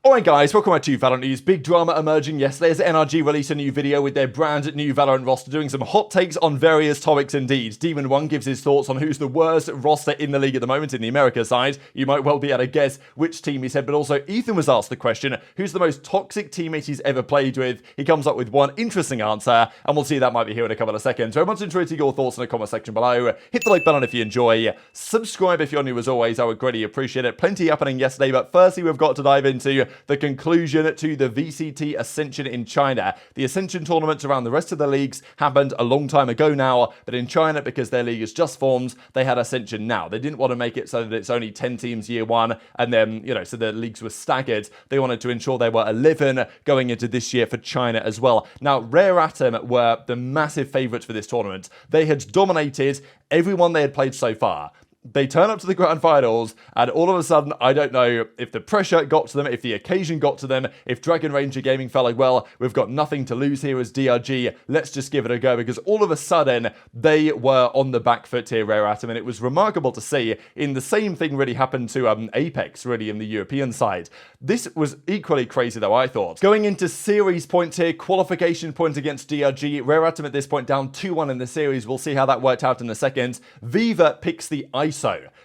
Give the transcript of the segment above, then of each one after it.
Alright guys, welcome back to VALORANT News. Big drama emerging yesterday as NRG released a new video with their brand new VALORANT roster doing some hot takes on various topics indeed. Demon1 gives his thoughts on who's the worst roster in the league at the moment in the America side. You might well be able to guess which team he said, but also Ethan was asked the question, who's the most toxic teammate he's ever played with? He comes up with one interesting answer, and we'll see that might be here in a couple of seconds. Very much enjoy your thoughts in the comment section below. Hit the like button if you enjoy. Subscribe if you're new as always, I would greatly appreciate it. Plenty happening yesterday, but firstly we've got to dive into the conclusion to the VCT Ascension in China. The Ascension tournaments around the rest of the leagues happened a long time ago now, but in China, because their league is just formed, they had Ascension now. They didn't want to make it so that it's only 10 teams year one, and then, so the leagues were staggered. They wanted to ensure there were 11 going into this year for China as well. Now, Rare Atom were the massive favourites for this tournament. They had dominated everyone they had played so far. They turn up to the grand finals, and all of a sudden, I don't know if the pressure got to them, if the occasion got to them, if Dragon Ranger Gaming felt like, well, we've got nothing to lose here as DRG, let's just give it a go, because all of a sudden, they were on the back foot here, Rare Atom, and it was remarkable to see. In the same thing really happened to Apex, really, in the European side. This was equally crazy, though, I thought. Going into series points here, qualification point against DRG, Rare Atom at this point down 2-1 in the series. We'll see how that worked out in a second. Viva picks the ISO.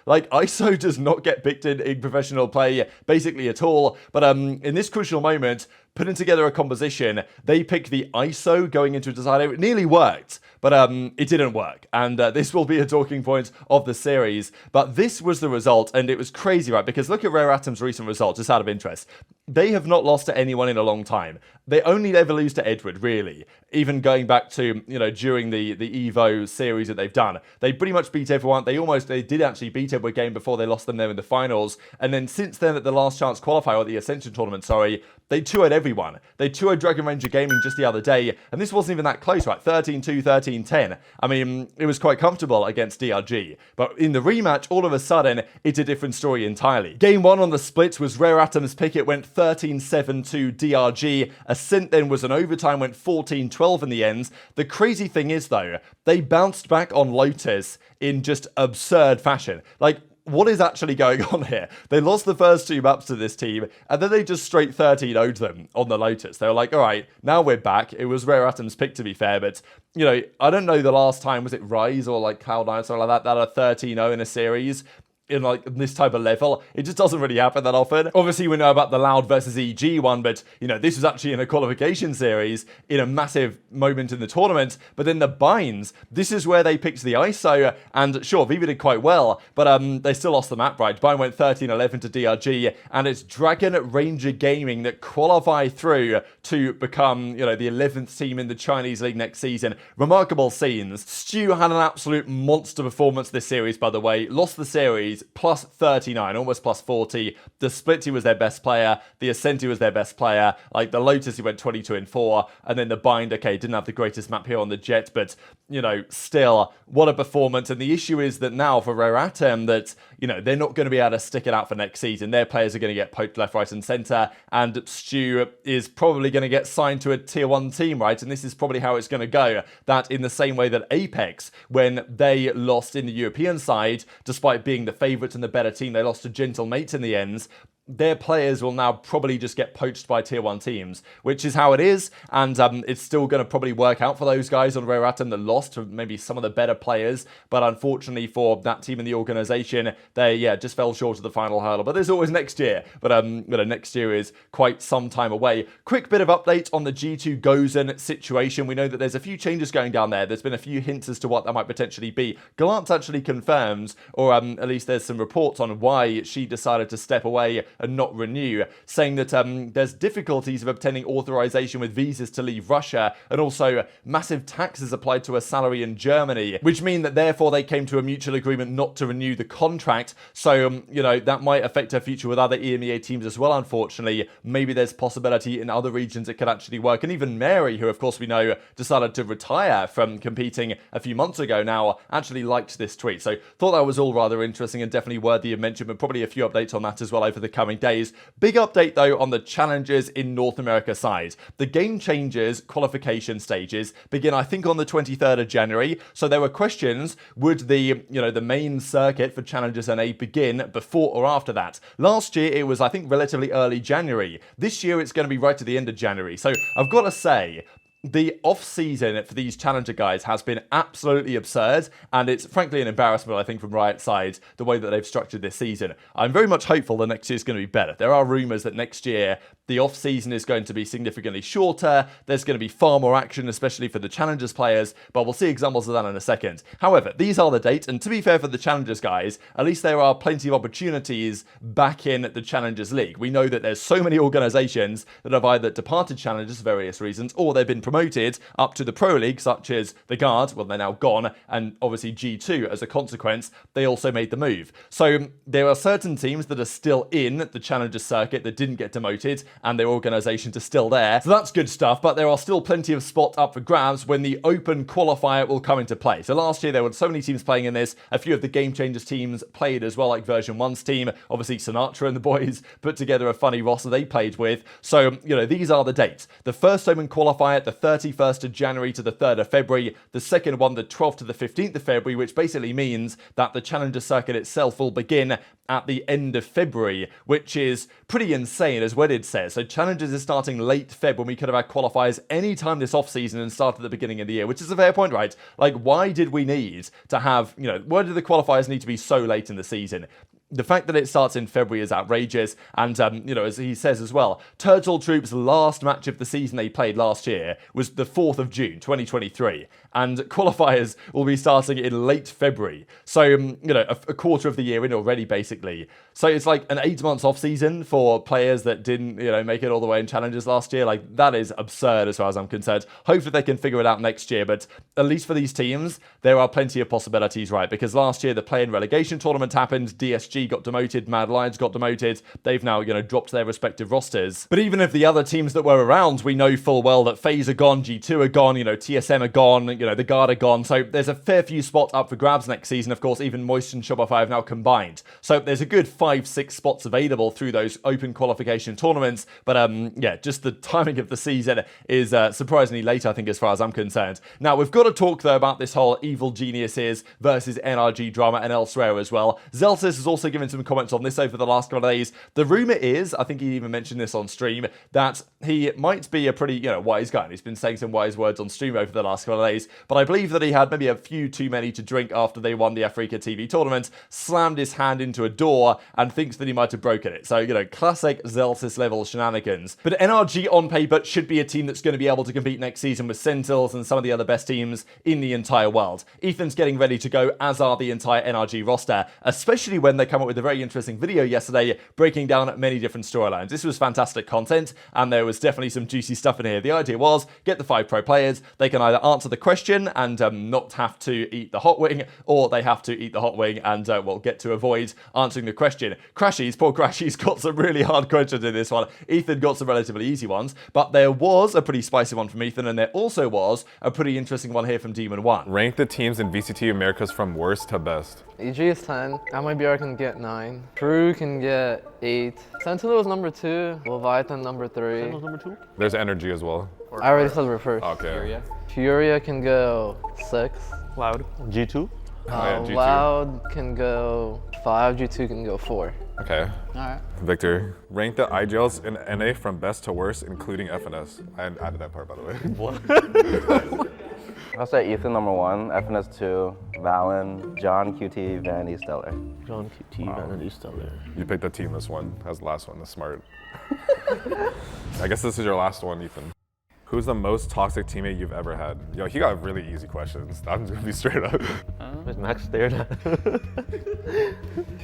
Like, ISO does not get picked in professional play basically at all, but in this crucial moment, putting together a composition, they picked the ISO going into a decider. It nearly worked, but it didn't work, and this will be a talking point of the series. But this was the result, and it was crazy, right? Because look at Rare Atom's recent results, just out of interest. They have not lost to anyone in a long time. They only ever lose to Edward, really. Even going back to, during the EVO series that they've done. They pretty much beat everyone. They did actually beat Edward game before they lost them there in the finals. And then since then, at the last chance qualifier, or the Ascension tournament, sorry, they 2-0'd everyone. They 2-0'd Dragon Ranger Gaming just the other day, and this wasn't even that close, right? 13-2, 13-10. I mean, it was quite comfortable against DRG. But in the rematch, all of a sudden, it's a different story entirely. Game 1 on the split was Rare Atom's pick. It went 13-7 to DRG. Ascent then was an overtime, went 14-12 in the end. The crazy thing is, though, they bounced back on Lotus in just absurd fashion. Like, what is actually going on here? They lost the first two maps to this team, and then they just straight 13-0'd them on the Lotus. They were like, all right, now we're back. It was Rare Atom's pick, to be fair, but, I don't know the last time, was it Rise or like Cloud9 or something like that are 13-0 in a series? In like this type of level, it just doesn't really happen that often. Obviously, we know about the Loud versus EG one, but this was actually in a qualification series in a massive moment in the tournament. But then the binds, this is where they picked the ISO, and sure, Viva did quite well, but they still lost the map, right? Bind went 13-11 to DRG, and it's Dragon Ranger Gaming that qualify through to become, the 11th team in the Chinese league next season. Remarkable scenes. Stu had an absolute monster performance this series, by the way. Lost the series plus 39, almost plus 40. The split, he was their best player. The Ascent, he was their best player. Like the Lotus, he went 22-4. And then the Bind, okay, didn't have the greatest map here on the Jet, but, still, what a performance. And the issue is that now for Rare Atom, that, they're not going to be able to stick it out for next season. Their players are going to get poked left, right, and centre. And Stu is probably going to get signed to a tier 1 team, right? And this is probably how it's going to go. That in the same way that Apex, when they lost in the European side, despite being the favourites and the better team, they lost to Gentle Mates in the end. Their players will now probably just get poached by tier 1 teams, which is how it is, and it's still going to probably work out for those guys on Rare Atom that lost to maybe some of the better players, but unfortunately for that team in the organisation, they, just fell short of the final hurdle. But there's always next year, but next year is quite some time away. Quick bit of update on the G2 Gozen situation. We know that there's a few changes going down there. There's been a few hints as to what that might potentially be. Glance actually confirms, or at least there's some reports on why she decided to step away and not renew, saying that there's difficulties of obtaining authorization with visas to leave Russia, and also massive taxes applied to her salary in Germany, which mean that therefore they came to a mutual agreement not to renew the contract. So, that might affect her future with other EMEA teams as well, unfortunately. Maybe there's possibility in other regions it could actually work. And even Mary, who of course we know decided to retire from competing a few months ago now, actually liked this tweet. So thought that was all rather interesting and definitely worthy of mention, but probably a few updates on that as well over the coming coming days. Big update though on the challenges in North America side. The Game Changers qualification stages begin, I think, on the 23rd of January. So there were questions, would the main circuit for Challengers NA begin before or after that? Last year it was, I think, relatively early January. This year it's going to be right at the end of January. So I've got to say, the off-season for these Challenger guys has been absolutely absurd, and it's frankly an embarrassment, I think, from Riot's side, the way that they've structured this season. I'm very much hopeful that next year is going to be better. There are rumours that next year the off-season is going to be significantly shorter, there's going to be far more action, especially for the Challengers players, but we'll see examples of that in a second. However, these are the dates, and to be fair for the Challengers guys, at least there are plenty of opportunities back in the Challengers League. We know that there's so many organisations that have either departed Challengers for various reasons, or they've been promoted up to the Pro League, such as the Guard, well, they're now gone, and obviously G2 as a consequence, they also made the move. So there are certain teams that are still in the Challenger circuit that didn't get demoted, and their organizations are still there. So that's good stuff, but there are still plenty of spots up for grabs when the open qualifier will come into play. So last year there were so many teams playing in this. A few of the Game Changers teams played as well, like version 1's team. Obviously Sinatra and the boys put together a funny roster they played with. So, these are the dates. The first open qualifier, the 31st of January to the 3rd of February. The second one, the 12th to the 15th of February, which basically means that the Challenger circuit itself will begin at the end of February, which is pretty insane, as Wedded says. So Challengers is starting late Feb, when we could have had qualifiers anytime this off-season and start at the beginning of the year, which is a fair point, right? Like, why did we need to have, why did the qualifiers need to be so late in the season? The fact that it starts in February is outrageous, and, as he says as well, Turtle Troop's last match of the season they played last year was the 4th of June, 2023, and qualifiers will be starting in late February. So, a quarter of the year in already, basically. So it's like an 8 months off season for players that didn't, make it all the way in Challengers last year. Like, that is absurd as far as I'm concerned. Hopefully they can figure it out next year, but at least for these teams, there are plenty of possibilities, right? Because last year the play-in relegation tournament happened, DSG got demoted, Mad Lions got demoted. They've now, dropped their respective rosters. But even if the other teams that were around, we know full well that FaZe are gone, G2 are gone, TSM are gone, the Guard are gone. So there's a fair few spots up for grabs next season. Of course, even Moist and Shopify have now combined. So there's a good 5-6 spots available through those open qualification tournaments. But just the timing of the season is surprisingly late, I think, as far as I'm concerned. Now, we've got to talk, though, about this whole Evil Geniuses versus NRG drama and elsewhere as well. Zelsis has also given some comments on this over the last couple of days. The rumor is, I think he even mentioned this on stream, that he might be a pretty, wise guy. And he's been saying some wise words on stream over the last couple of days. But I believe that he had maybe a few too many to drink after they won the Africa TV tournament, slammed his hand into a door, and thinks that he might have broken it. So, classic Zelsis level shenanigans. But NRG on paper should be a team that's going to be able to compete next season with Sentinels and some of the other best teams in the entire world. Ethan's getting ready to go, as are the entire NRG roster, especially when they come up with a very interesting video yesterday breaking down many different storylines. This was fantastic content, and there was definitely some juicy stuff in here. The idea was, get the 5 pro players, they can either answer the question and not have to eat the hot wing, or they have to eat the hot wing and, get to avoid answering the question. Crashies, poor Crashies, got some really hard questions in this one. Ethan got some relatively easy ones, but there was a pretty spicy one from Ethan, and there also was a pretty interesting one here from Demon1. Rank the teams in VCT Americas from worst to best. EG is 10, MIBR can get 9, Crew can get 8, Sentinel is number 2, Leviathan number 3. Sentinel's number 2? There's Energy as well. I already said reverse. Okay. Furia can go 6. Loud. G2? G2. Loud can go 5, G2 can go 4. Okay. Alright. Victor, rank the IGLs in NA from best to worst, including FNS. I added that part, by the way. What? I'll say Ethan number 1, FNS 2, Valen, John, QT, Vanity, Stellar. John, QT, Vanity, Stellar. You picked the teamless one as the last one. That's smart. I guess this is your last one, Ethan. Who's the most toxic teammate you've ever had? Yo, he got really easy questions. I'm just gonna be straight up. Is Max stared at?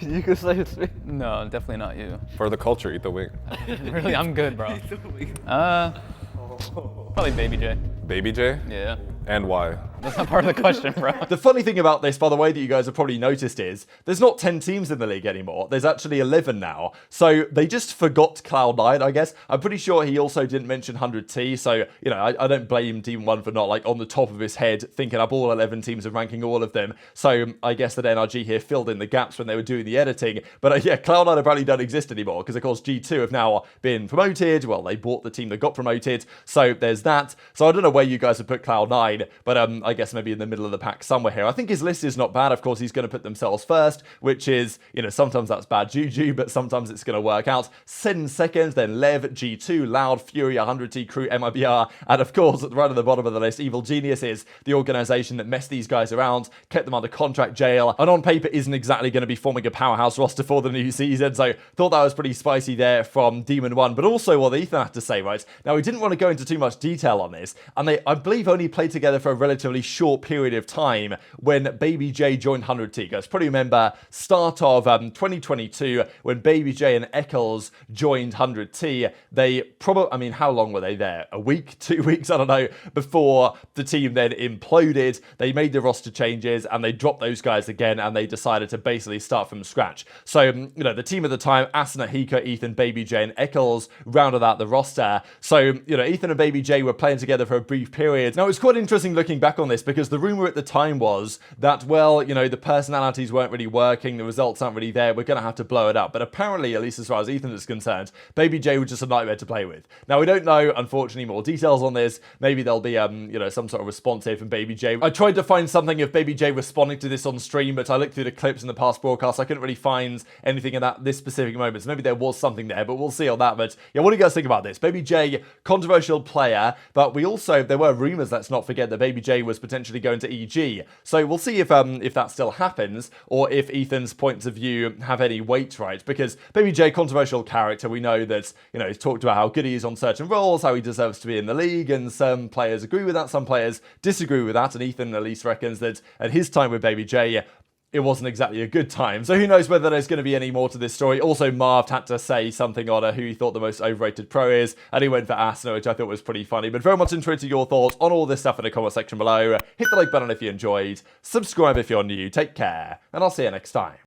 You can say it's me. No, definitely not you. For the culture, eat the wing. Really, I'm good, bro. Probably BabyJ. BabyJ? Yeah. And why? That's not part of the question, bro. The funny thing about this, by the way, that you guys have probably noticed is there's not 10 teams in the league anymore. There's actually 11 now. So they just forgot Cloud9, I guess. I'm pretty sure he also didn't mention 100T. So, you know, I don't blame Demon1 for not, like, on the top of his head thinking up all 11 teams and ranking all of them. So I guess that NRG here filled in the gaps when they were doing the editing. But yeah, Cloud9 apparently don't exist anymore because, of course, G2 have now been promoted. Well, they bought the team that got promoted. So there's that. So I don't know where you guys have put Cloud9, but I guess maybe in the middle of the pack somewhere here. I think his list is not bad. Of course, he's going to put themselves first, which is, you know, sometimes that's bad juju, but sometimes it's going to work out. Sen second, then Lev, G2, Loud, Fury, 100T, Crew, MIBR, and of course, right at the bottom of the list, Evil Genius is the organization that messed these guys around, kept them under contract jail, and on paper isn't exactly going to be forming a powerhouse roster for the new season. So thought that was pretty spicy there from Demon1, but also what Ethan had to say, right? Now, we didn't want to go into too much detail on this, and they, I believe, only played together for a relatively short period of time when BabyJ joined 100T. Guys, probably remember start of 2022 when BabyJ and Eccles joined 100T. They probably, I mean, how long were they there? A week, 2 weeks, I don't know, before the team then imploded. They made the roster changes and they dropped those guys again and they decided to basically start from scratch. So, you know, the team at the time, Asuna, Hika, Ethan, BabyJ, and Eccles rounded out the roster. So, you know, Ethan and BabyJ were playing together for a brief period. Now, it's quite interesting looking back on this because the rumor at the time was that, well, you know, the personalities weren't really working, the results aren't really there, we're going to have to blow it up. But apparently, at least as far as Ethan is concerned, BabyJ was just a nightmare to play with. Now, we don't know, unfortunately, more details on this. Maybe there'll be, you know, some sort of response here from BabyJ. I tried to find something of BabyJ responding to this on stream, but I looked through the clips in the past broadcast. I couldn't really find anything in this specific moment. So maybe there was something there, but we'll see on that. But yeah, what do you guys think about this? BabyJ, controversial player, but we also, there were rumors, let's not forget, that BabyJ was potentially going to EG. So we'll see if that still happens, or if Ethan's points of view have any weight, right? Because BabyJ, controversial character, we know that, you know, he's talked about how good he is on certain roles, how he deserves to be in the league, and some players agree with that, some players disagree with that, and Ethan at least reckons that at his time with BabyJ, it wasn't exactly a good time. So who knows whether there's going to be any more to this story. Also, Marv had to say something on who he thought the most overrated pro is, and he went for Asuna, which I thought was pretty funny. But very much interested in your thoughts on all this stuff in the comment section below. Hit the like button if you enjoyed, subscribe if you're new, take care, and I'll see you next time.